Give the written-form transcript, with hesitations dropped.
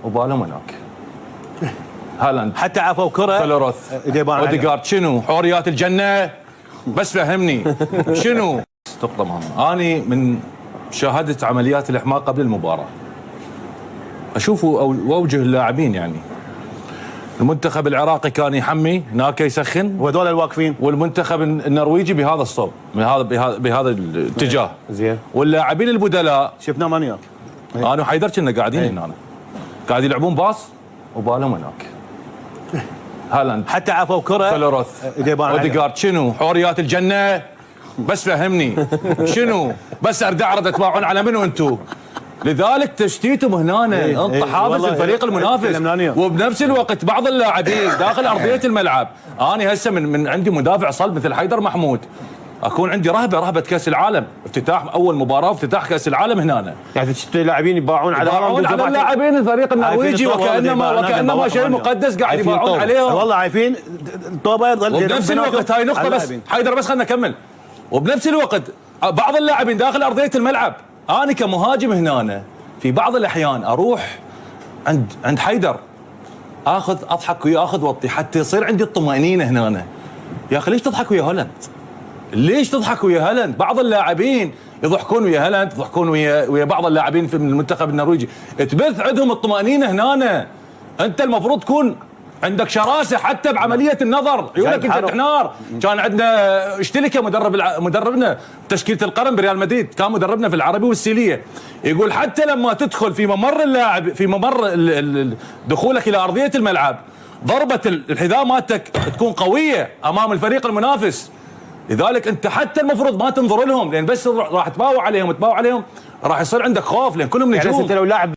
وبالهم هناك. هالاند حتى عفوا كره فلورث اوديغارد شنو حوريات الجنه بس فهمني شنو نقطه مهمه. اني من شاهدت عمليات الاحماء قبل المباراه اشوف واوجه اللاعبين يعني المنتخب العراقي كان يحمي هناك يسخن وهذول الواقفين والمنتخب النرويجي بهذا الصوب بهذا الاتجاه زين واللاعبين البدلاء شفنا مانيا انا وحيدر كنا قاعدين هنا قاعد يلعبون باص وبالهم هناك. هالاند حتى عفوا كره فلورث اوديغارد شنو حوريات الجنه بس فهمني شنو بس اردعرد تباعون على منو انتم؟ لذلك تشتيتهم هنا انت حافظ الفريق المنافس وبنفس الوقت بعض اللاعبين داخل ارضيه الملعب. انا هسه من عندي مدافع صلب مثل حيدر محمود اكون عندي رهبه كاس العالم افتتاح اول مباراه افتتاح كاس العالم هنا يعني اللاعبين يباعون على اللاعبين الفريق النرويجي وكانما شيء مقدس قاعد يباعون عليهم والله عارفين طوبه يضل. وبنفس الوقت هاي نقطه بس حيدر بس خلنا نكمل. وبنفس الوقت بعض اللاعبين داخل ارضيه الملعب انا كمهاجم هنا في بعض الاحيان اروح عند حيدر اضحك وياه اخذ وطي حتى يصير عندي الطمانينه هنا. يا اخي ليش تضحك ويا هولاند؟ ليش تضحك ويا هالاند؟ بعض اللاعبين يضحكون ويا هالاند يضحكون ويا بعض اللاعبين في المنتخب النرويجي تبث عندهم الطمانينه هنا. انت المفروض تكون عندك شراسه حتى بعمليه النظر عيونك انت تحنار. كان عندنا اشتلك مدربنا تشكيله القرن بريال مدريد كان مدربنا في العربي والسيليه يقول حتى لما تدخل في ممر اللاعب في ممر دخولك الى ارضيه الملعب ضربه الحذاء مالتك تكون قويه امام الفريق المنافس. لذلك انت حتى المفروض ما تنظر لهم لان بس راح تباوع عليهم راح يصير عندك خوف لان كلهم نجوم. يعني انت لو لاعب